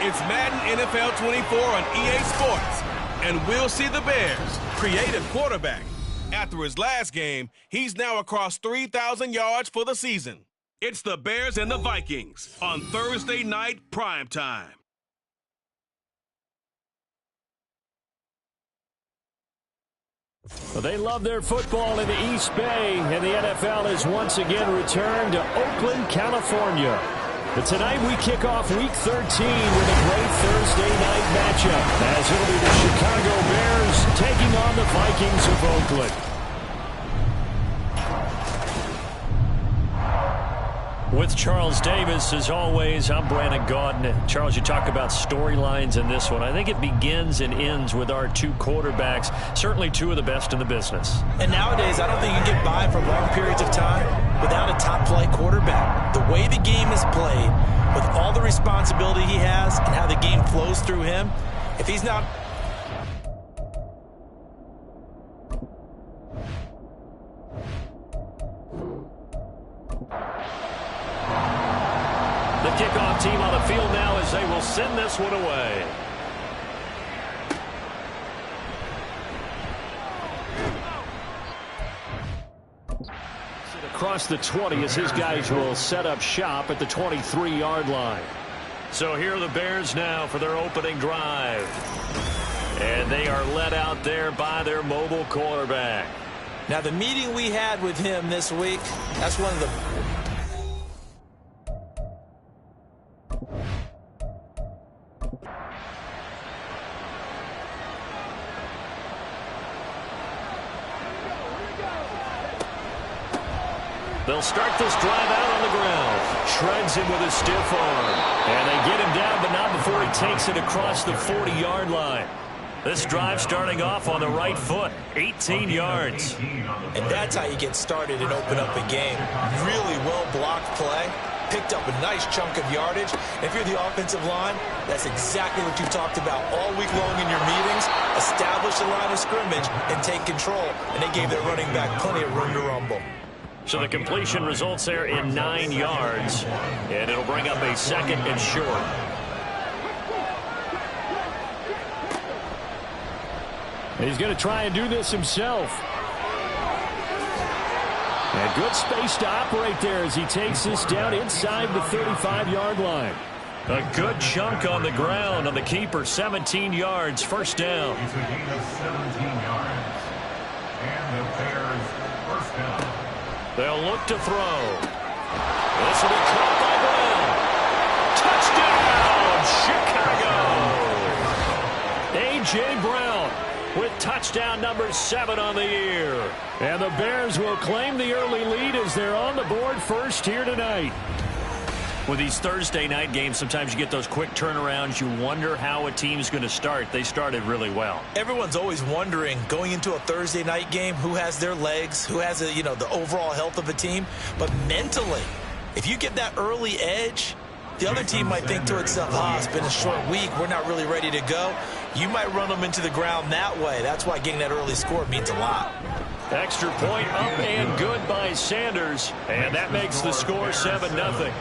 It's Madden NFL 24 on EA Sports, and we'll see the Bears' creative quarterback. After his last game, he's now across 3,000 yards for the season. It's the Bears and the Vikings on Thursday night primetime. Well, they love their football in the East Bay, and the NFL has once again returned to Oakland, California. But tonight we kick off Week 13 with a great Thursday night matchup, as it'll be the Chicago Bears taking on the Vikings of Oakland. With Charles Davis, as always, I'm Brandon Gaudin. Charles, you talk about storylines in this one. I think it begins and ends with our two quarterbacks, certainly two of the best in the business. And nowadays, I don't think you can get by for long periods of time without a top-flight quarterback. The way the game is played, with all the responsibility he has and how the game flows through him, if he's not... The kickoff team on the field now as they will send this one away. Across the 20 as his guys will set up shop at the 23-yard line. So here are the Bears now for their opening drive. And they are led out there by their mobile quarterback. Now, the meeting we had with him this week, that's one of the... They'll start this drive out on the ground. Shreds him with a stiff arm. And they get him down, but not before he takes it across the 40-yard line. This drive starting off on the right foot, 18 yards. And that's how you get started and open up a game. Really well-blocked play. Picked up a nice chunk of yardage. If you're the offensive line, that's exactly what you talked about all week long in your meetings. Establish the line of scrimmage and take control. And they gave their running back plenty of room to rumble. So the completion results there in 9 yards. And it'll bring up a second and short. He's going to try and do this himself. And good space to operate there as he takes this down inside the 35-yard line. A good chunk on the ground on the keeper, 17 yards, first down. He's a gain of 17 yards. And the Bears first down. They'll look to throw. This will be caught by Brown. Touchdown, Chicago! A.J. Brown with touchdown number 7 on the year. And the Bears will claim the early lead as they're on the board first here tonight. With these Thursday night games, sometimes you get those quick turnarounds. You wonder how a team's going to start. They started really well. Everyone's always wondering, going into a Thursday night game, who has their legs, who has the overall health of a team. But mentally, if you get that early edge, the other team might think to itself, it's been a short week, we're not really ready to go. You might run them into the ground that way. That's why getting that early score means a lot. Extra point up and good by Sanders. And that makes the score 7-0.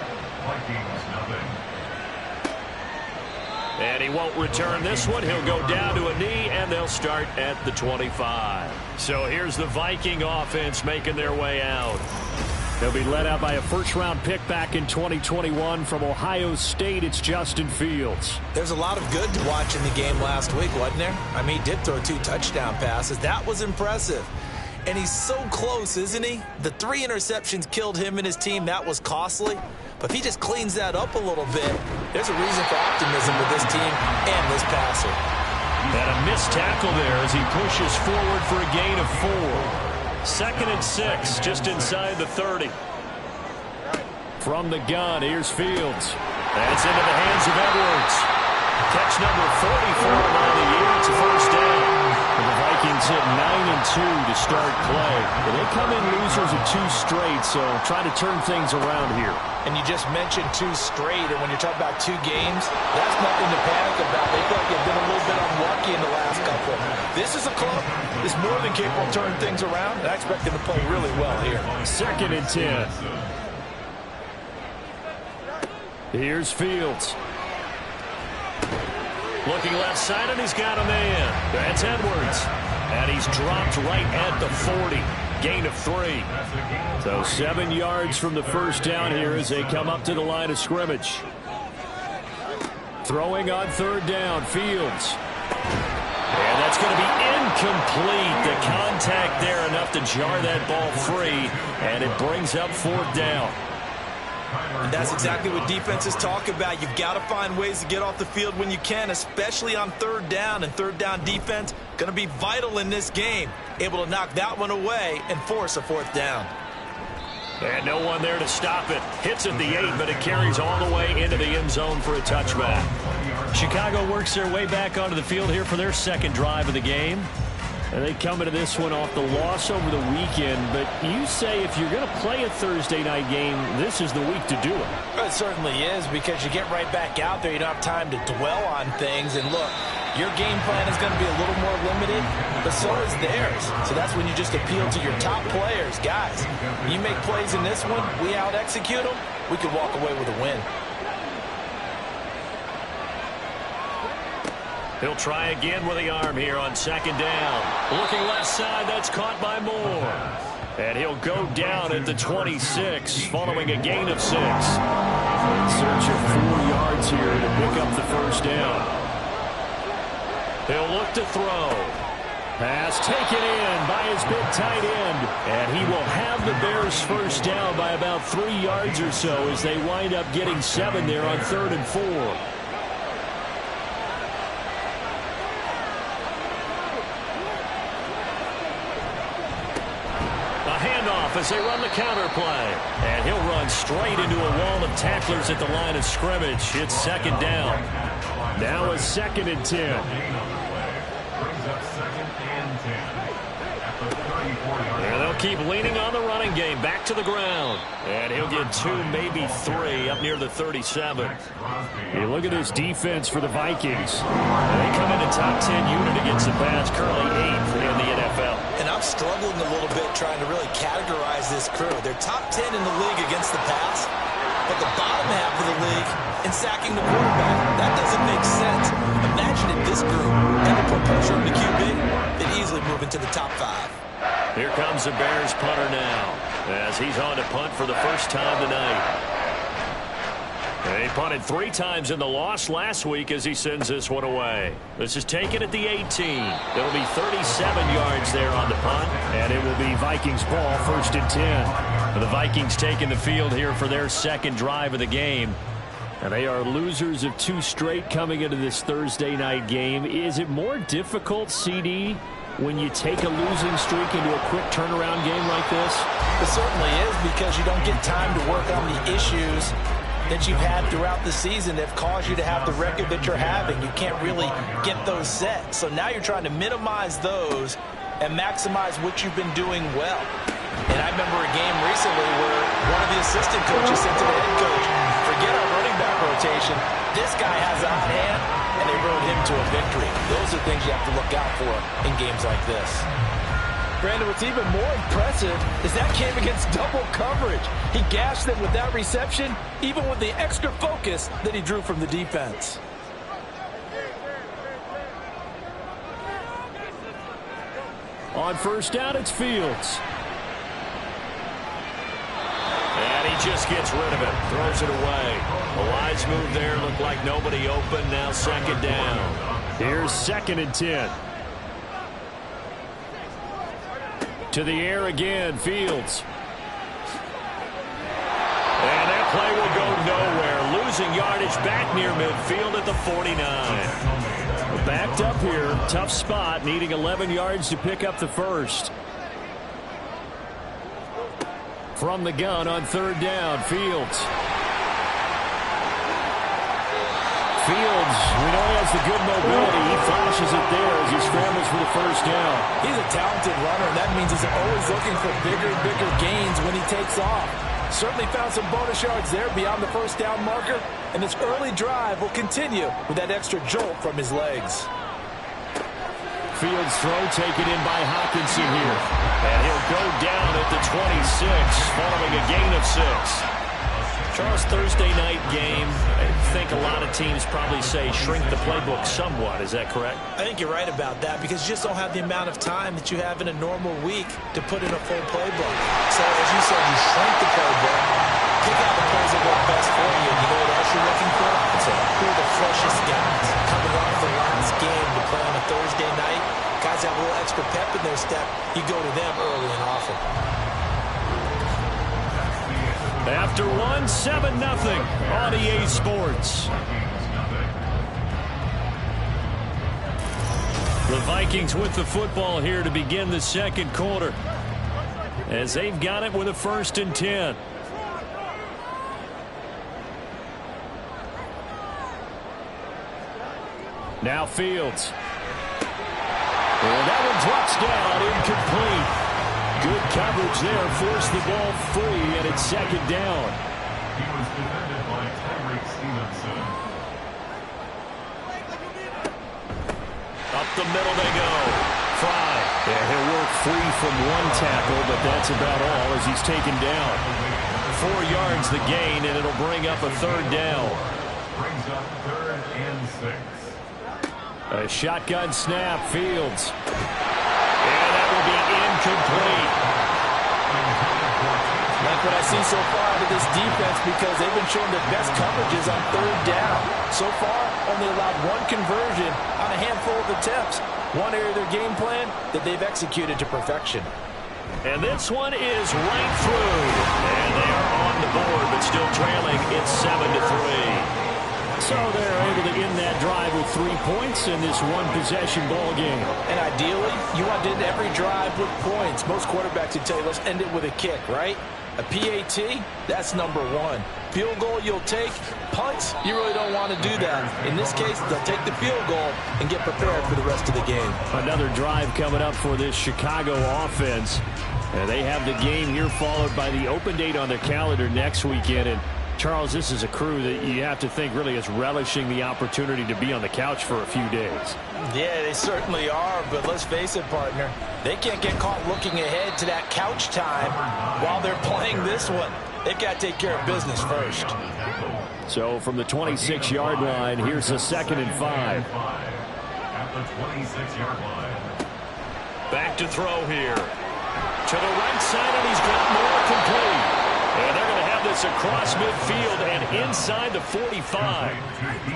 And he won't return this one. He'll go down to a knee, and they'll start at the 25. So here's the Viking offense making their way out. They'll be led out by a first-round pick back in 2021 from Ohio State. It's Justin Fields. There's a lot of good to watch in the game last week, wasn't there? I mean, he did throw 2 touchdown passes. That was impressive. And he's so close, isn't he? The 3 interceptions killed him and his team. That was costly. But if he just cleans that up a little bit, there's a reason for optimism with this team and this passer. And a missed tackle there as he pushes forward for a gain of 4. 2nd and 6, just inside the 30. From the gun, here's Fields. That's into the hands of Edwards. Catch number 44 on the year. It's a first down. And the Vikings hit 9-2 to start play. But they come in losers of 2 straight, so try to turn things around here. And you just mentioned 2 straight, and when you're talking about 2 games, that's nothing to panic about. They feel like they've been a little bit unlucky in the last couple. This is a club that's more than capable of turning things around, and I expect them to play really well here. 2nd and 10. Here's Fields. Looking left side, and he's got a man. That's Edwards. And he's dropped right at the 40. Gain of 3. So 7 yards from the first down here as they come up to the line of scrimmage. Throwing on third down, Fields. And that's going to be incomplete. The contact there enough to jar that ball free, and it brings up fourth down. And that's exactly what defenses talk about. You've got to find ways to get off the field when you can, especially on third down. And third down defense going to be vital in this game. Able to knock that one away and force a fourth down. And no one there to stop it. Hits at the 8, but it carries all the way into the end zone for a touchback. Chicago works their way back onto the field here for their second drive of the game. And they come into this one off the loss over the weekend. But you say if you're going to play a Thursday night game, this is the week to do it. It certainly is, because you get right back out there. You don't have time to dwell on things. And look, your game plan is going to be a little more limited, but so is theirs. So that's when you just appeal to your top players. Guys, you make plays in this one, we out-execute them, we could walk away with a win. He'll try again with the arm here on second down. Looking left side, that's caught by Moore. And he'll go down at the 26 following a gain of 6. In search of 4 yards here to pick up the first down. He'll look to throw. Pass taken in by his big tight end. And he will have the Bears first down by about 3 yards or so as they wind up getting 7 there on 3rd and 4. As they run the counter play. And he'll run straight into a wall of tacklers at the line of scrimmage. It's second down. Now a 2nd and 10. And they'll keep leaning on the running game. Back to the ground. And he'll get 2, maybe 3 up near the 37. Hey, look at this defense for the Vikings. They come in a top 10 unit against the pass, currently 8th in the NFL. And I'm struggling a little bit trying to really categorize this crew. They're top 10 in the league against the pass, but the bottom half of the league in sacking the quarterback. That doesn't make sense. Imagine if this group had to put pressure on the QB, they'd easily move into the top 5. Here comes the Bears punter now as he's on to punt for the first time tonight. They punted 3 times in the loss last week as he sends this one away. This is taken at the 18. It'll be 37 yards there on the punt, and it will be Vikings ball, 1st and 10. The Vikings taking the field here for their second drive of the game. And they are losers of 2 straight coming into this Thursday night game. Is it more difficult, CD, when you take a losing streak into a quick turnaround game like this? It certainly is, because you don't get time to work on the issues that you've had throughout the season that have caused you to have the record that you're having. You can't really get those set. So now you're trying to minimize those and maximize what you've been doing well. And I remember a game recently where one of the assistant coaches said to the head coach, forget our running back rotation. This guy has a hot hand, and they rode him to a victory. Those are things you have to look out for in games like this. Brandon, what's even more impressive is that came against double coverage. He gashed them with that reception, even with the extra focus that he drew from the defense. On first down, it's Fields. And he just gets rid of it, throws it away. A wise move there, looked like nobody open, now second down. Here's 2nd and 10. To the air again, Fields. And that play will go nowhere. Losing yardage back near midfield at the 49. Backed up here, tough spot, needing 11 yards to pick up the first. From the gun on 3rd down, Fields. Fields, we know he has the good mobility. He flashes it there as he scrambles for the first down. He's a talented runner, and that means he's always looking for bigger and bigger gains when he takes off. Certainly found some bonus yards there beyond the first down marker, and this early drive will continue with that extra jolt from his legs. Fields throw taken in by Hawkinson here. And he'll go down at the 26 following a gain of 6. Charles, Thursday night game, I think a lot of teams probably say shrink the playbook somewhat. Is that correct? I think you're right about that because you just don't have the amount of time that you have in a normal week to put in a full playbook. So, as you said, you shrink the playbook, pick out the plays that work best for you. You know what else you're looking for? Who are the freshest guys coming off the last game to play on a Thursday night? Guys have a little extra pep in their step. You go to them early and often. After 7-0 on EA Sports. The Vikings with the football here to begin the second quarter, as they've got it with a 1st and 10. Now Fields. And that one drops down, incomplete. Good coverage there, forced the ball free, and it's 2nd down. He was defended by Tyreek Stevenson. Up the middle they go. Fry. Yeah, he'll work free from one tackle, but that's about all as he's taken down. 4 yards the gain, and it'll bring up a 3rd down. Brings up 3rd and 6. A shotgun snap, Fields. And that will be incomplete. Like what I see so far out of this defense because they've been showing their best coverages on 3rd down. So far, only allowed 1 conversion on a handful of attempts. One area of their game plan that they've executed to perfection. And this one is right through. And they are on the board, but still trailing. It's 7-3. So they're able to end that drive with 3 points in this one-possession ball game. And ideally, you want to end every drive with points. Most quarterbacks would tell you, let's end it with a kick, right? A PAT, that's number 1. Field goal you'll take. Punts, you really don't want to do that. In this case, they'll take the field goal and get prepared for the rest of the game. Another drive coming up for this Chicago offense. They have the game here followed by the open date on their calendar next weekend. And Charles, this is a crew that you have to think really is relishing the opportunity to be on the couch for a few days. Yeah, they certainly are, but let's face it, partner. They can't get caught looking ahead to that couch time while they're playing this one. They've got to take care of business first. So from the 26-yard line, here's a 2nd and 5. At the 26-yard line. Back to throw here. To the right side, and he's got more complete. And they're going to have this across midfield and inside the 45.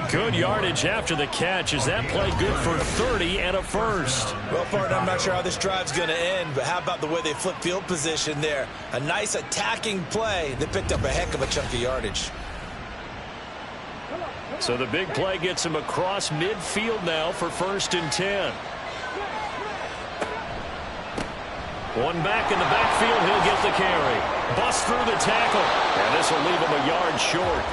Good yardage after the catch. Is that play good for 30 and a 1st? Well, partner, I'm not sure how this drive's going to end, but how about the way they flip field position there? A nice attacking play. They picked up a heck of a chunk of yardage. So the big play gets him across midfield now for 1st and 10. One back in the backfield, he'll get the carry. Bust through the tackle, and this will leave him a yard short.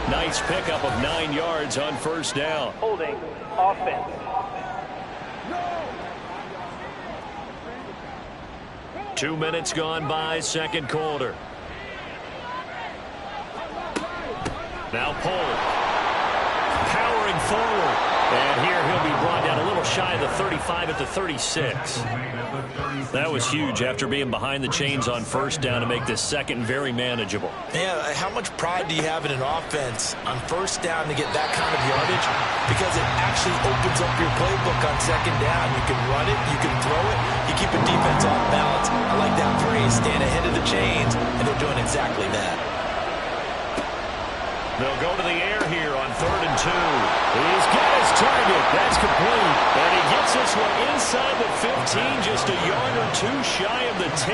Nice pickup of 9 yards on 1st down. Holding offense. 2 minutes gone by, 2nd quarter. Now Pollard. Powering forward. And here he'll be brought down a little shy of the 35 at the 36. That was huge after being behind the chains on 1st down to make this 2nd very manageable. Yeah, how much pride do you have in an offense on 1st down to get that kind of yardage? Because it actually opens up your playbook on 2nd down. You can run it, you can throw it, you keep a defense off balance. I like that phrase, stand ahead of the chains, and they're doing exactly that. They'll go to the air here on 3rd and 2. He's got his target. That's complete. And he gets this one inside the 15, just a yard or 2 shy of the 10.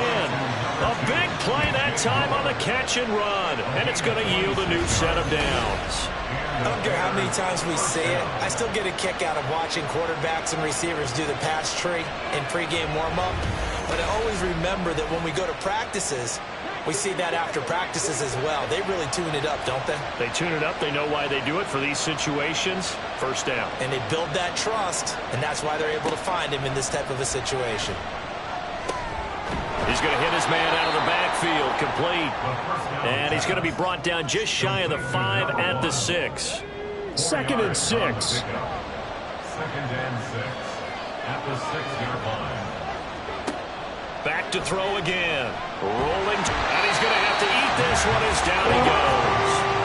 A big play that time on the catch and run. And it's going to yield a new set of downs. I don't care how many times we say it. I still get a kick out of watching quarterbacks and receivers do the pass tree in pregame warm-up. But I always remember that when we go to practices, we see that after practices as well. They really tune it up, don't they? They tune it up. They know why they do it for these situations. 1st down. And they build that trust, and that's why they're able to find him in this type of a situation. He's going to hit his man out of the backfield, complete. And he's going to be brought down just shy of the 5 at the 6. 2nd and 6. 2nd and 6 at the 6-yard line. Back to throw again. Rolling. And he's going to have to eat this one as down he goes.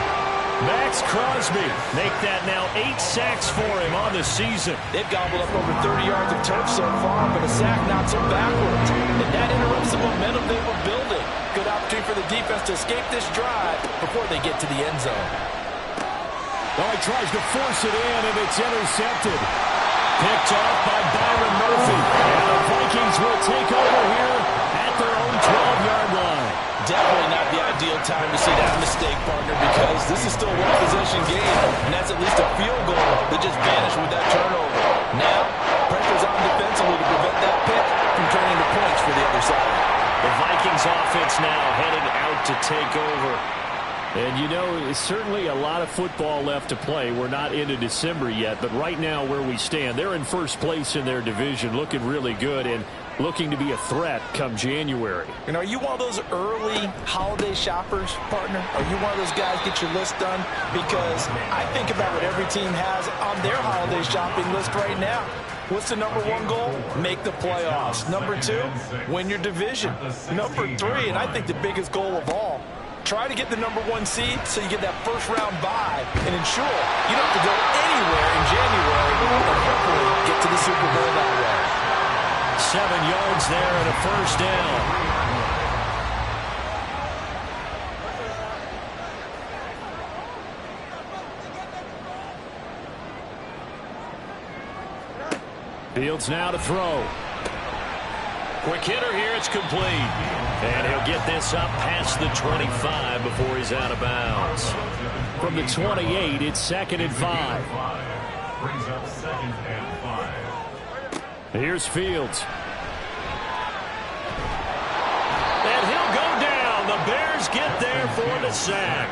Maxx Crosby make that now 8 sacks for him on the season. They've gobbled up over 30 yards of turf so far, but a sack knocks them backwards. And that interrupts the momentum they were building. Good opportunity for the defense to escape this drive before they get to the end zone. Well, he tries to force it in, and it's intercepted. Picked off by Byron Murphy. And the Vikings will take over here at their own 12-yard line. Definitely not the ideal time to see that mistake, partner, because this is still a one-possession game, and that's at least a field goal that just vanished with that turnover. Now, pressure's on defensively to prevent that pick from turning to points for the other side. The Vikings offense now heading out to take over. And, you know, it's certainly a lot of football left to play. We're not into December yet, but right now where we stand, they're in first place in their division, looking really good and looking to be a threat come January. And are you one of those early holiday shoppers, partner? Are you one of those guys get your list done? Because I think about what every team has on their holiday shopping list right now. What's the number one goal? Make the playoffs. Number 2, win your division. Number 3, and I think the biggest goal of all, try to get the number 1 seed so you get that first round bye and ensure you don't have to go anywhere in January and hopefully get to the Super Bowl that way. 7 yards there and a first down. Fields now to throw. Quick hitter here, it's complete. And he'll get this up past the 25 before he's out of bounds. From the 28, it's 2nd and 5. Brings up 2nd and 5. Here's Fields. And he'll go down. The Bears get there for the sack.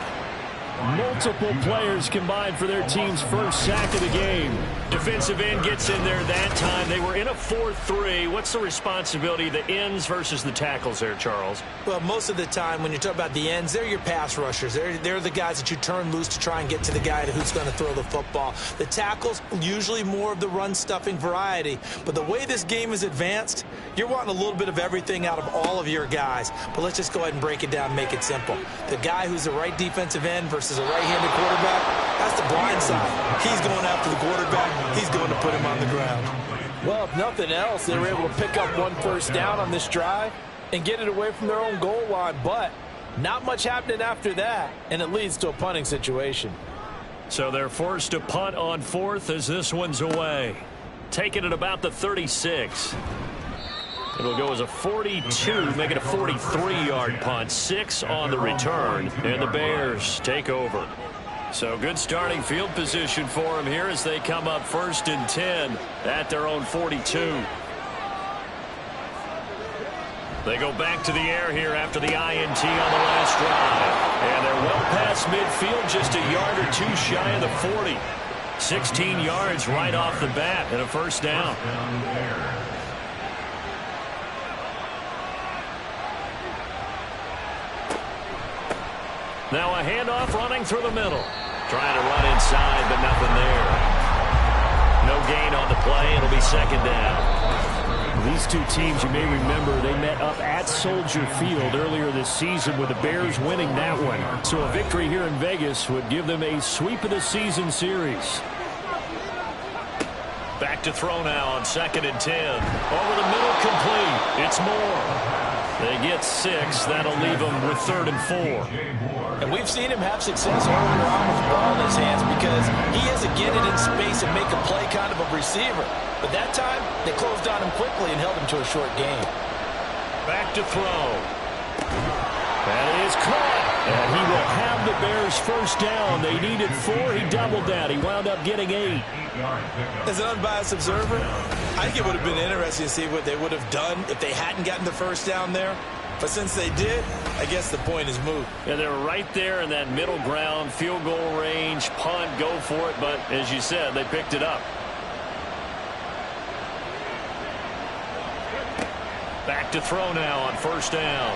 Multiple players combined for their team's first sack of the game. Defensive end gets in there that time. They were in a 4-3. What's the responsibility of the ends versus the tackles there, Charles? Well, most of the time when you talk about the ends, they're your pass rushers. They're the guys that you turn loose to try and get to the guy who's going to throw the football. The tackles, usually more of the run-stuffing variety. But the way this game is advanced, you're wanting a little bit of everything out of all of your guys. But let's just go ahead and break it down and make it simple. The guy who's the right defensive end versus a right-handed quarterback, that's the blind side. He's going after the quarterback. He's going to put him on the ground. Well, if nothing else, they were able to pick up 1 first down on this drive and get it away from their own goal line. But not much happening after that, and it leads to a punting situation. So they're forced to punt on 4th as this one's away. Taking it about the 36. It'll go as a 42, make it a 43-yard punt. 6 on the return, and the Bears take over. So good starting field position for them here as they come up 1st and 10 at their own 42. They go back to the air here after the INT on the last drive. And they're well past midfield, just a yard or 2 shy of the 40. 16 yards right off the bat and a first down. Now a handoff running through the middle. Trying to run inside, but nothing there. No gain on the play. It'll be 2nd down. These two teams, you may remember, they met up at Soldier Field earlier this season with the Bears winning that one. So a victory here in Vegas would give them a sweep of the season series. Back to throw now on 2nd and 10. Over the middle, complete. It's Moore. They get 6. That'll leave them with 3rd and 4. And we've seen him have success earlier on with the ball in his hands because he has to get it in space and make a play kind of a receiver. But that time, they closed on him quickly and held him to a short gain. Back to throw. That is caught. And he will have the Bears first down. They needed 4. He doubled that. He wound up getting 8. As an unbiased observer, I think it would have been interesting to see what they would have done if they hadn't gotten the first down there. But since they did, I guess the point is moot. And they're right there in that middle ground, field goal range, punt, go for it. But as you said, they picked it up. Back to throw now on 1st down.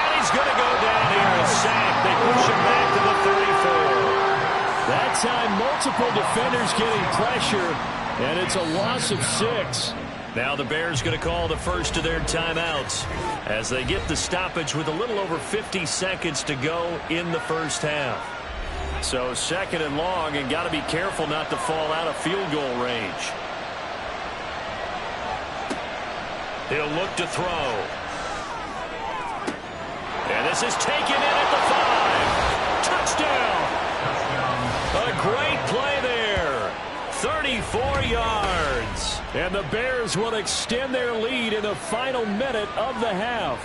And he's going to go down here and sack. They push him back to the 34. That time, multiple defenders getting pressure, and it's a loss of 6. Now the Bears going to call the first of their timeouts as they get the stoppage with a little over 50 seconds to go in the first half. So second and long, and got to be careful not to fall out of field goal range. He'll look to throw. And this is taken in at the 5. Touchdown. A great play there. 34 yards. And the Bears will extend their lead in the final minute of the half.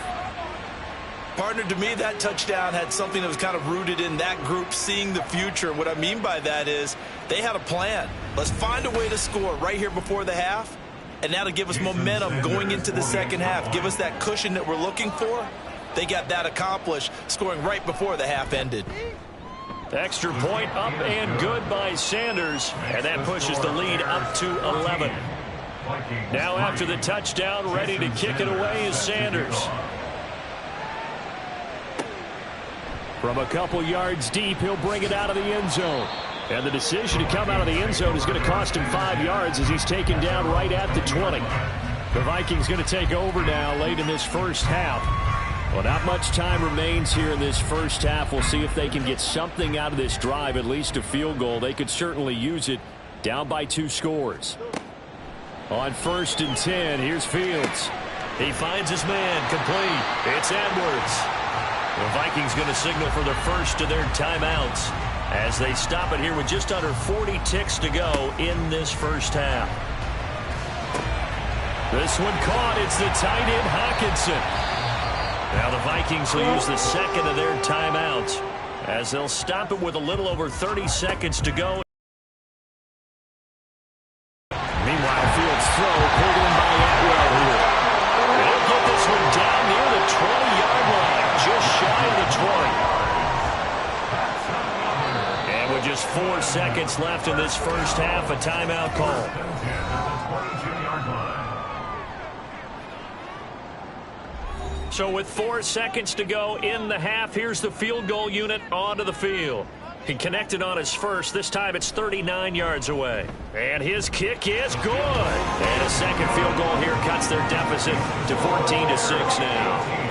Partner, to me, that touchdown had something that was kind of rooted in that group seeing the future. What I mean by that is they had a plan. Let's find a way to score right here before the half, and that'll give us momentum going into the second half. Give us that cushion that we're looking for. They got that accomplished, scoring right before the half ended. Extra point up and good by Sanders, and that pushes the lead up to 11. Now after the touchdown, ready to kick it away is Sanders. From a couple yards deep, he'll bring it out of the end zone. And the decision to come out of the end zone is going to cost him 5 yards as he's taken down right at the 20. The Vikings going to take over now late in this first half. Well, not much time remains here in this first half. We'll see if they can get something out of this drive, at least a field goal. They could certainly use it, down by 2 scores. On 1st and 10, here's Fields. He finds his man, complete. It's Edwards. The Vikings going to signal for the first of their timeouts as they stop it here with just under 40 ticks to go in this first half. This one caught. It's the tight end, Hawkinson. Now the Vikings will use the second of their timeouts as they'll stop it with a little over 30 seconds to go. Meanwhile, Fields' throw pulled in by Atwell here. They'll get this one down near the 20-yard line, just shy of the 20. And with just 4 seconds left in this first half, a timeout call. So with 4 seconds to go in the half, here's the field goal unit onto the field. He connected on his first. This time it's 39 yards away. And his kick is good. And a second field goal here cuts their deficit to 14-6 now.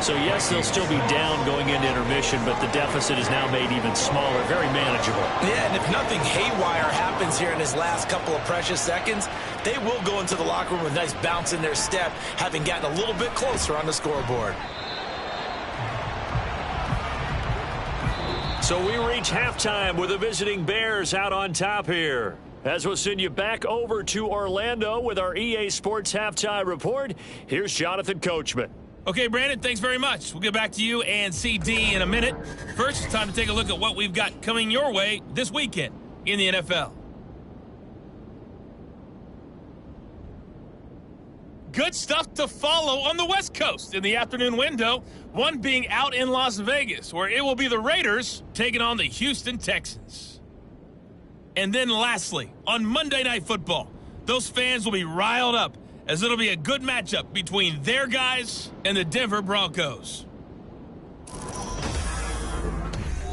So, yes, they'll still be down going into intermission, but the deficit is now made even smaller, very manageable. Yeah, and if nothing haywire happens here in his last couple of precious seconds, they will go into the locker room with a nice bounce in their step, having gotten a little bit closer on the scoreboard. So we reach halftime with the visiting Bears out on top here. As we'll send you back over to Orlando with our EA Sports Halftime Report, here's Jonathan Coachman. Okay, Brandon, thanks very much. We'll get back to you and CD in a minute. First, it's time to take a look at what we've got coming your way this weekend in the NFL. Good stuff to follow on the West Coast in the afternoon window, one being out in Las Vegas, where it will be the Raiders taking on the Houston Texans. And then lastly, on Monday Night Football, those fans will be riled up as it'll be a good matchup between their guys and the Denver Broncos.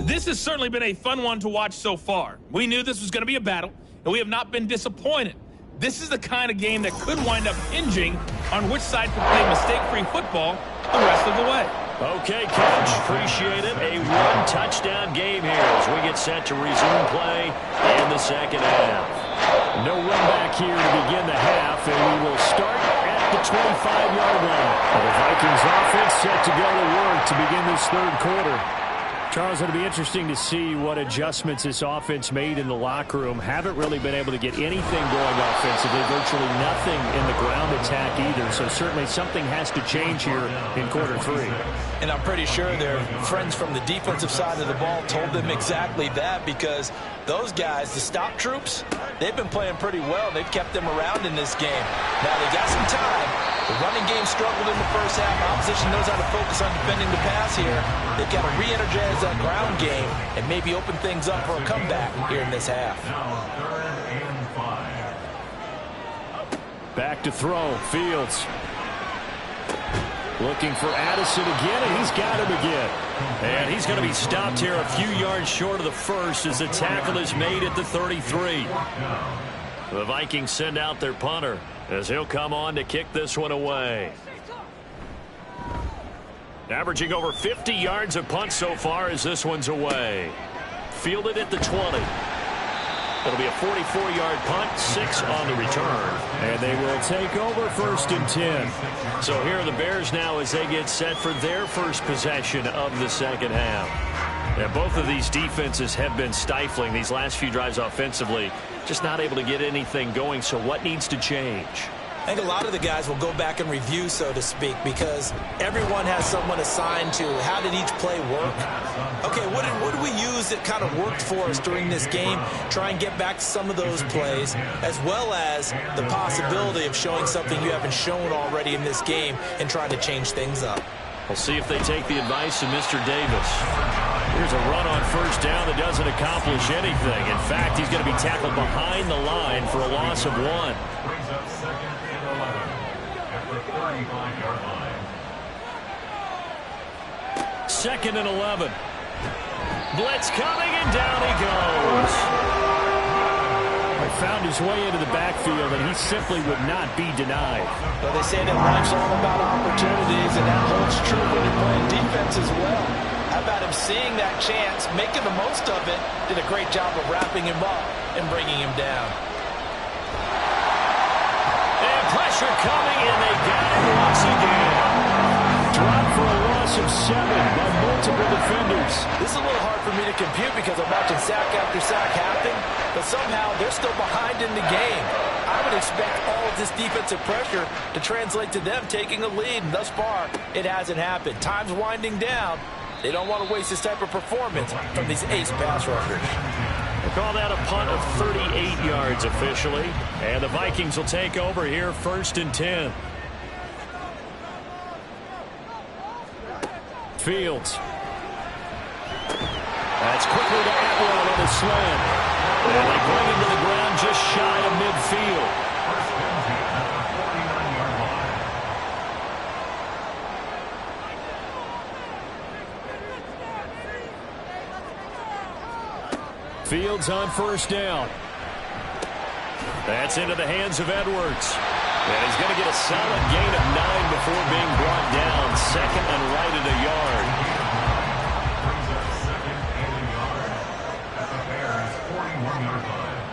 This has certainly been a fun one to watch so far. We knew this was going to be a battle, and we have not been disappointed. This is the kind of game that could wind up hinging on which side can play mistake-free football the rest of the way. Okay, Coach, appreciate it. A one-touchdown game here as we get set to resume play in the second half. No run back here to begin the half, and we will start at the 25-yard line. The Vikings offense set to go to work to begin this third quarter. Charles, it'll be interesting to see what adjustments this offense made in the locker room. Haven't really been able to get anything going offensively, virtually nothing in the ground attack either. So certainly something has to change here in quarter 3. And I'm pretty sure their friends from the defensive side of the ball told them exactly that, because those guys, the stop troops, they've been playing pretty well. They've kept them around in this game. Now they got some time. The running game struggled in the first half. Opposition knows how to focus on defending the pass here. They've got to re-energize that ground game and maybe open things up for a comeback here in this half. Back to throw. Fields. Looking for Addison again, and he's got him again. And he's going to be stopped here a few yards short of the first as the tackle is made at the 33. The Vikings send out their punter as he'll come on to kick this one away. Averaging over 50 yards of punt so far as this one's away. fielded at the 20. It'll be a 44-yard punt, 6 on the return. And they will take over 1st and 10. So here are the Bears now as they get set for their first possession of the second half. Yeah, both of these defenses have been stifling these last few drives offensively. Just not able to get anything going. So what needs to change? I think a lot of the guys will go back and review, so to speak, because everyone has someone assigned to how did each play work. Okay, what did we use that kind of worked for us during this game? Try and get back to some of those plays, as well as the possibility of showing something you haven't shown already in this game and trying to change things up. We'll see if they take the advice of Mr. Davis. Here's a run on 1st down that doesn't accomplish anything. In fact, he's going to be tackled behind the line for a loss of 1. Brings up 2nd and 11 at the 35-yard line. 2nd and 11. Blitz coming, and down he goes. He found his way into the backfield, and he simply would not be denied. Well, they say that life's all about opportunities, and that holds true when you're playing defense as well. How about him seeing that chance, making the most of it, did a great job of wrapping him up and bringing him down. And pressure coming, and they got him once again. Dropped for a loss of 7 by multiple defenders. This is a little hard for me to compute because I'm watching sack after sack happen, but somehow they're still behind in the game. I would expect all of this defensive pressure to translate to them taking a lead, and thus far, it hasn't happened. Time's winding down. They don't want to waste this type of performance from these ace pass rushers. We'll call that a punt of 38 yards officially, and the Vikings will take over here 1st and 10. Fields. That's quickly to Atwell on the slant. And they bring him to the ground just shy of midfield. First and 10 at the 49-yard line. Fields on 1st down. That's into the hands of Edwards. And he's going to get a solid gain of 9 before being brought down. 2nd and right at a yard. Brings up 2nd and a yard at the Bears' 41-yard line.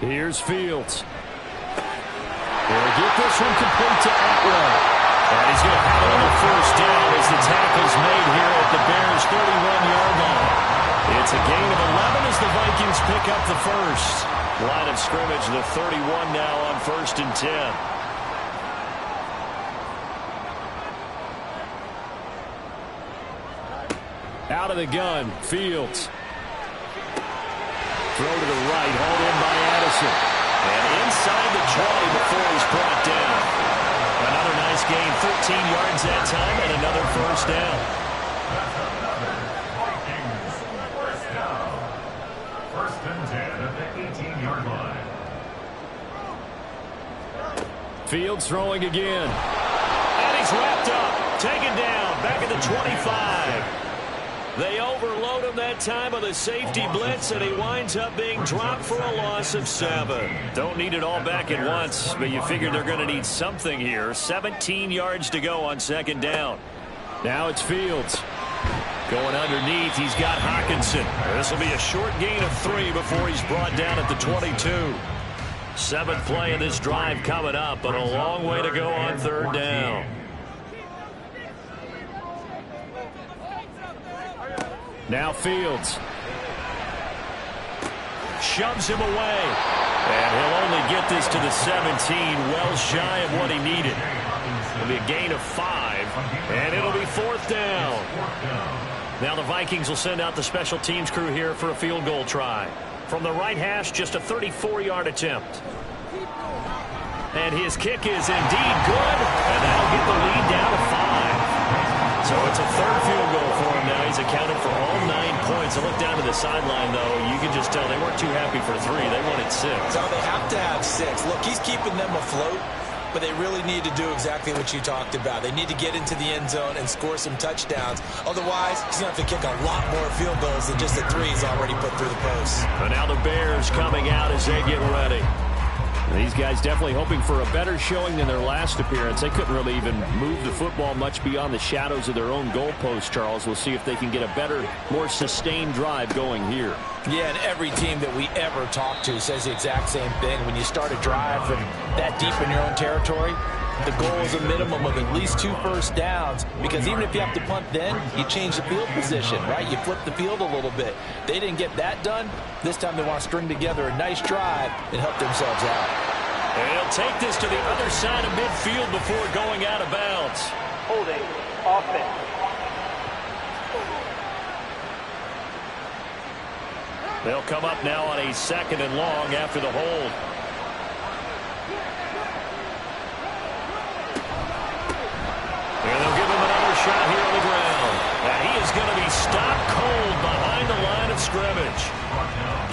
Here's Fields. They'll get this one complete to Atwell. And he's going to have another 1st down as the tackle's made here at the Bears' 31-yard line. It's a gain of 11 as the Vikings pick up the 1st. Line of scrimmage, the 31 now on 1st and 10. Out of the gun, Fields. Throw to the right, hauled in by Addison. And inside the 20 before he's brought down. Another nice gain, 13 yards that time, and another 1st down. That's another Vikings 1st down. 1st and 10 at the 18-yard line. Fields throwing again. And he's wrapped up, taken down, back at the 25. They overload him that time with a safety blitz, and he winds up being dropped for a loss of 7. Don't need it all back at once, but you figure they're going to need something here. 17 yards to go on 2nd down. Now it's Fields. Going underneath, he's got Hockenson. This will be a short gain of 3 before he's brought down at the 22. 7th play of this drive coming up, but a long way to go on 3rd down. Now Fields. Shoves him away. And he'll only get this to the 17, well shy of what he needed. It'll be a gain of 5, and it'll be 4th down. Now the Vikings will send out the special teams crew here for a field goal try. From the right hash, just a 34-yard attempt. And his kick is indeed good, and that'll get the lead down to 5. So it's a 3rd field goal for him now. He's accounted for all 9 points. I look down to the sideline, though. You can just tell they weren't too happy for 3. They wanted 6. No, they have to have 6. Look, he's keeping them afloat, but they really need to do exactly what you talked about. They need to get into the end zone and score some touchdowns. Otherwise, he's going to have to kick a lot more field goals than just the 3 he's already put through the post. But now the Bears coming out as they get ready. These guys definitely hoping for a better showing than their last appearance. They couldn't really even move the football much beyond the shadows of their own goalpost, Charles. We'll see if they can get a better, more sustained drive going here. Yeah, and every team that we ever talk to says the exact same thing. When you start a drive from that deep in your own territory, the goal is a minimum of at least 2 first downs, because even if you have to punt then, you change the field position, right? You flip the field a little bit. They didn't get that done. This time they want to string together a nice drive and help themselves out. And he'll take this to the other side of midfield before going out of bounds. Holding offense. They'll come up now on a 2nd and long after the hold. And they'll give him another shot here on the ground. And he is going to be stopped cold behind the line of scrimmage.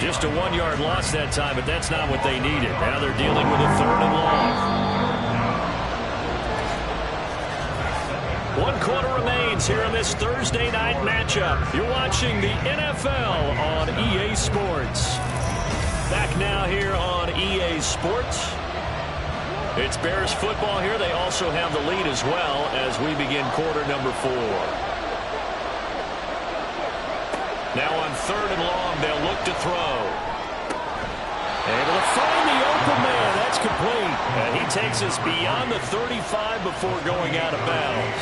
Just a 1-yard loss that time, but that's not what they needed. Now they're dealing with a 3rd and long. 1 quarter remains here in this Thursday night matchup. You're watching the NFL on EA Sports. Back now here on EA Sports. It's Bears football here. They also have the lead as well as we begin quarter number 4. Now on 3rd and long, they'll look to throw. Able to find the open man. That's complete. And he takes us beyond the 35 before going out of bounds.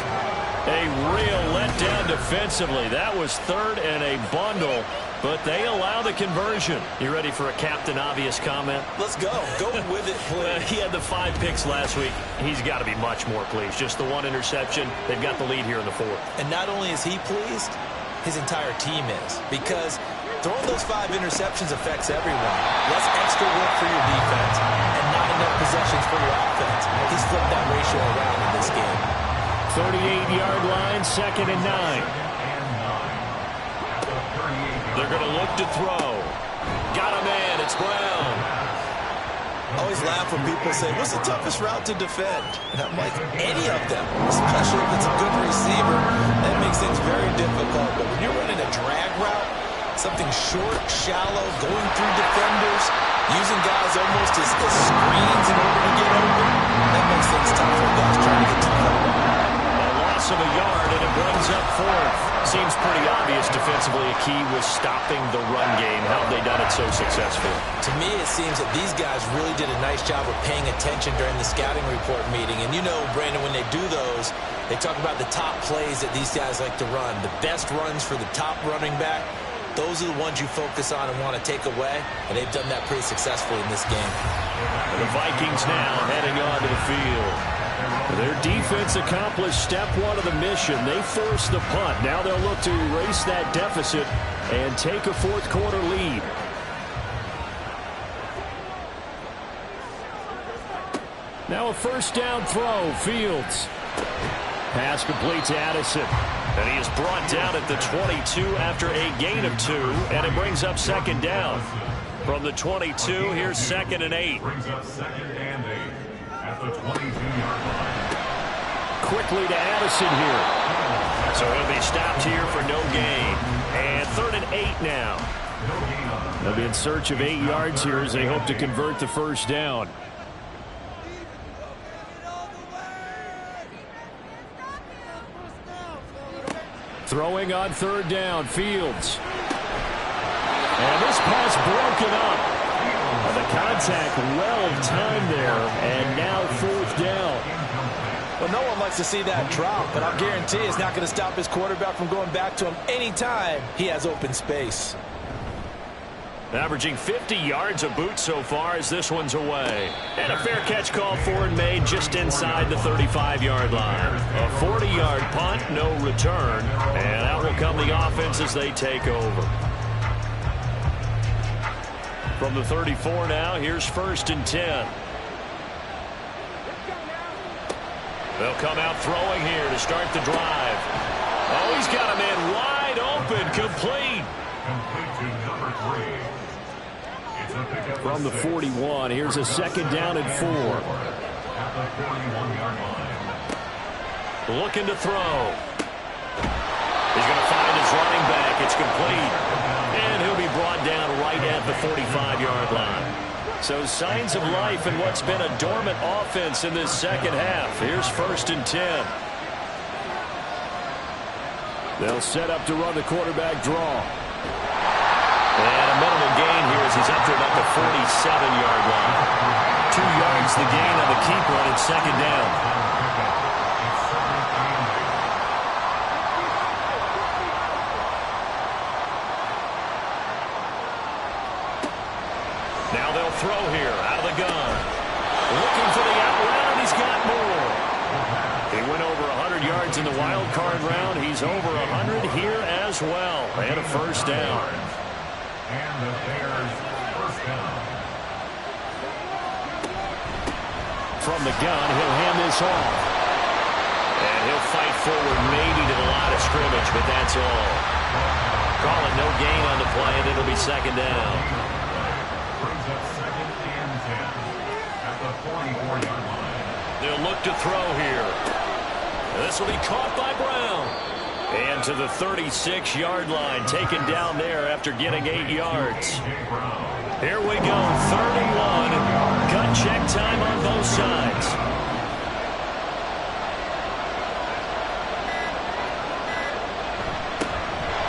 A real letdown defensively. That was 3rd and a bundle, but they allow the conversion. You ready for a Captain Obvious comment? Let's go. Go with it, please. He had the 5 picks last week. He's got to be much more pleased. Just the 1 interception. They've got the lead here in the 4th. And not only is he pleased, his entire team is. Because throwing those 5 interceptions affects everyone. Less extra work for your defense and not enough possessions for your offense. He's flipped that ratio around in this game. 38-yard line, 2nd and 9. They're going to look to throw. Got a man. It's Brown. I always laugh when people say, what's the toughest route to defend? And I'm like, any of them, especially if it's a good receiver. That makes things very difficult. But when you're running a drag route, something short, shallow, going through defenders, using guys almost as screens in order to get open, that makes things tough for guys trying to get to the football. Of a yard, and it brings up 4th. Seems pretty obvious defensively a key was stopping the run game. How have they done it so successfully? To me, it seems that these guys really did a nice job of paying attention during the scouting report meeting. And you know, Brandon, when they do those, they talk about the top plays that these guys like to run. The best runs for the top running back, those are the ones you focus on and want to take away. And they've done that pretty successfully in this game. And the Vikings now heading onto the field. Their defense accomplished step 1 of the mission. They forced the punt. Now they'll look to erase that deficit and take a 4th quarter lead. Now a 1st down throw. Fields. Pass complete to Addison. And he is brought down at the 22 after a gain of 2. And it brings up 2nd down. From the 22, here's 2nd and 8. Brings up 2nd and 8 at the 22-yard line. Quickly to Addison here. So he'll be stopped here for no gain. And 3rd and 8 now. They'll be in search of 8 yards here as they hope to convert the 1st down. Throwing on 3rd down, Fields. And this pass broken up. And the contact well timed there, and now 4th down. Well, no one likes to see that drop, but I'll guarantee it's not going to stop his quarterback from going back to him anytime he has open space. Averaging 50 yards a boot so far as this one's away. And a fair catch called for and made just inside the 35-yard line. A 40-yard punt, no return. And out will come the offense as they take over. From the 34 now, here's 1st and 10. They'll come out throwing here to start the drive. Oh, he's got a man wide open, complete. Complete to number 3. It's a pickup From the 41, here's a 2nd down and 4. At the 41-yard line. Looking to throw. He's going to find his running back. It's complete. And he'll be brought down right at the 45-yard line. So signs of life in what's been a dormant offense in this second half. Here's 1st and 10. They'll set up to run the quarterback draw. And a minimal gain here as he's up to about the 47-yard line. 2 yards the gain on the keeper, and it's 2nd down. Now they'll throw here out of the gun. Looking for the out route, and he's got more. He went over 100 yards in the wild card round. He's over 100 here as well. And a 1st down. And the Bears' 1st down. From the gun, he'll hand this off. And he'll fight forward maybe to the line of scrimmage, but that's all. Calling no gain on the play, and it'll be 2nd down. Brings up 2nd and 10 at the 44-yard line. They'll look to throw here. This will be caught by Brown. And to the 36-yard line, taken down there after getting 8 yards. Here we go, 3rd and 1. Gun check time on both sides.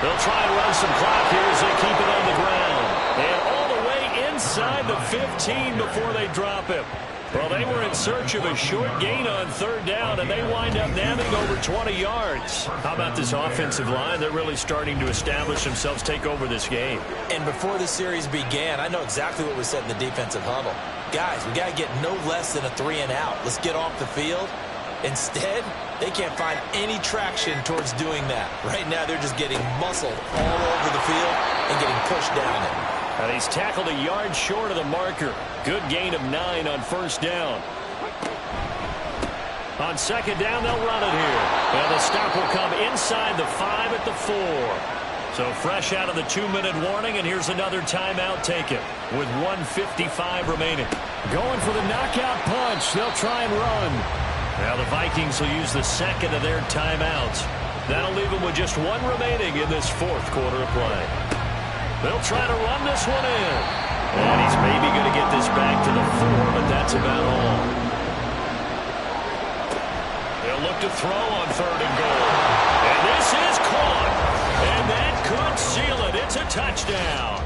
They'll try and run some clock here as they keep it on the ground. And all the way inside the 15 before they drop him. Well, they were in search of a short gain on 3rd down, and they wind up nabbing over 20 yards. How about this offensive line? They're really starting to establish themselves, take over this game. And before the series began, I know exactly what was said in the defensive huddle. Guys, we got to get no less than a 3 and out. Let's get off the field. Instead, they can't find any traction towards doing that. Right now, they're just getting muscled all over the field and getting pushed down it. And he's tackled a yard short of the marker. Good gain of 9 on 1st down. On 2nd down, they'll run it here. And the stop will come inside the 5 at the 4. So fresh out of the 2-minute warning, and here's another timeout taken with 1:55 remaining. Going for the knockout punch. They'll try and run. Now the Vikings will use the 2nd of their timeouts. That'll leave them with just 1 remaining in this 4th quarter of play. They'll try to run this one in. And he's maybe going to get this back to the 4, but that's about all. They'll look to throw on 3rd and goal. And this is caught. And that could seal it. It's a touchdown.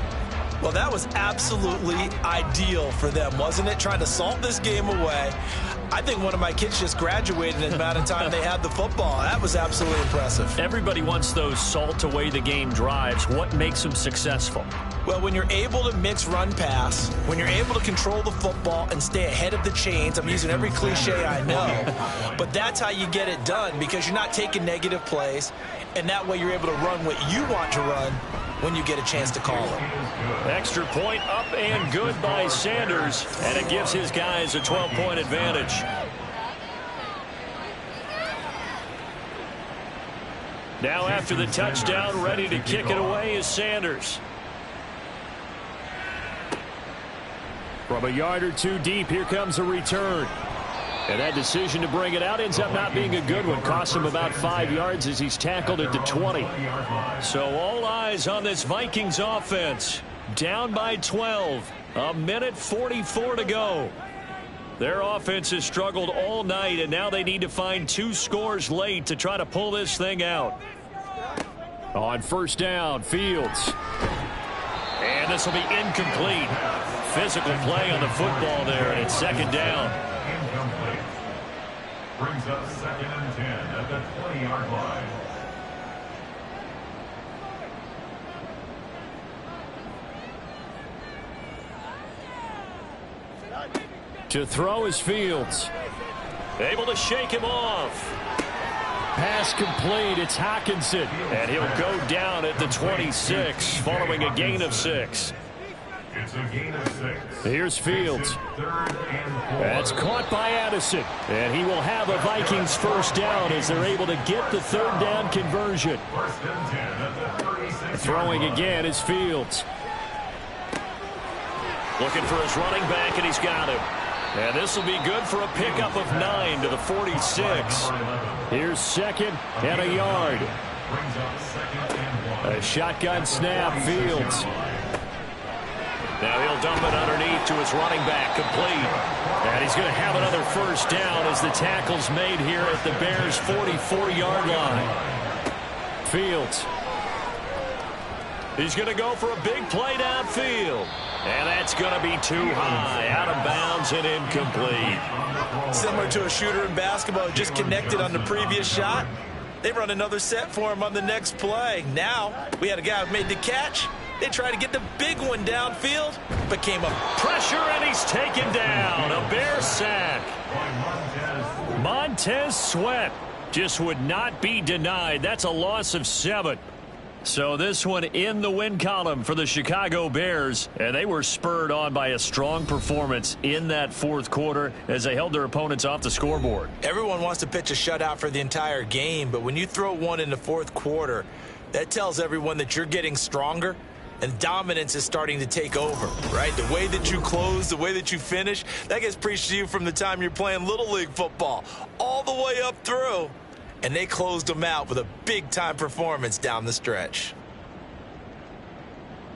Well, that was absolutely ideal for them, wasn't it? Trying to salt this game away. I think one of my kids just graduated in the amount of time they had the football. That was absolutely impressive. Everybody wants those salt away the game drives. What makes them successful? Well, when you're able to mix run-pass, when you're able to control the football and stay ahead of the chains, I'm using every cliche I know, but that's how you get it done because you're not taking negative plays, and that way you're able to run what you want to run when you get a chance to call it. Extra point up and good by Sanders, and it gives his guys a 12-point advantage. Now after the touchdown, ready to kick it away is Sanders. From a yard or 2 deep, here comes a return. And that decision to bring it out ends up not being a good one. Costs him about 5 yards as he's tackled at the 20. So all eyes on this Vikings offense. Down by 12. 1:44 to go. Their offense has struggled all night, and now they need to find 2 scores late to try to pull this thing out. On 1st down, Fields. And this will be incomplete. Physical play on the football there, and it's 2nd down. Incomplete. Brings up 2nd and 10 at the 20-yard line. To throw is Fields. Able to shake him off. Pass complete. It's Hockenson. And he'll go down at the 26 following a gain of 6. It's a gain of 6. Here's Fields. 3rd and 4. That's caught by Addison. And he will have a Vikings 1st down as they're able to get the 3rd down conversion. 1st and 10 at the 36. Throwing again is Fields. Looking for his running back, and he's got him. And this will be good for a pickup of 9 to the 46. Here's 2nd and a yard. Brings up 2nd and 1. A shotgun snap, Fields. Now he'll dump it underneath to his running back, complete. And he's going to have another first down as the tackle's made here at the Bears' 44-yard line. Fields. He's going to go for a big play downfield. And that's going to be too high, out of bounds and incomplete. Similar to a shooter in basketball, just connected on the previous shot. They run another set for him on the next play. Now, we had a guy who made the catch. They tried to get the big one downfield, but came up. Pressure, and he's taken down. A Bear sack. Montez Sweat just would not be denied. That's a loss of 7. So this one in the win column for the Chicago Bears, and they were spurred on by a strong performance in that fourth quarter as they held their opponents off the scoreboard. Everyone wants to pitch a shutout for the entire game, but when you throw one in the fourth quarter, that tells everyone that you're getting stronger and dominance is starting to take over, right? The way that you close, the way that you finish, that gets preached to you from the time you're playing Little League football all the way up through. And they closed them out with a big-time performance down the stretch.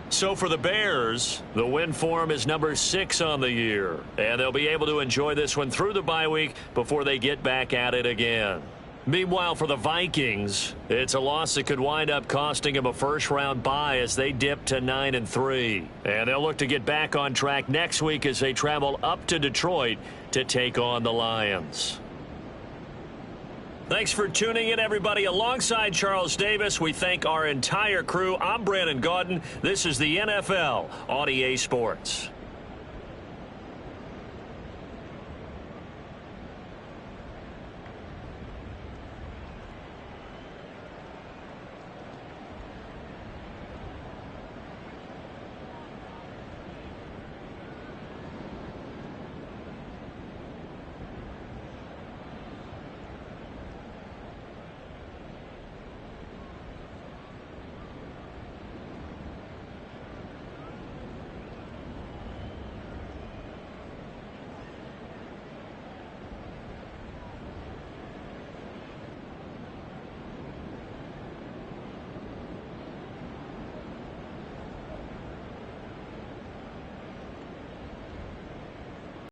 So for the Bears, the win form is number 6 on the year. And they'll be able to enjoy this one through the bye week before they get back at it again. Meanwhile, for the Vikings, it's a loss that could wind up costing them a first-round bye as they dip to 9-3. And they'll look to get back on track next week as they travel up to Detroit to take on the Lions. Thanks for tuning in, everybody. Alongside Charles Davis, we thank our entire crew. I'm Brandon Gaudin. This is the NFL on EA Sports.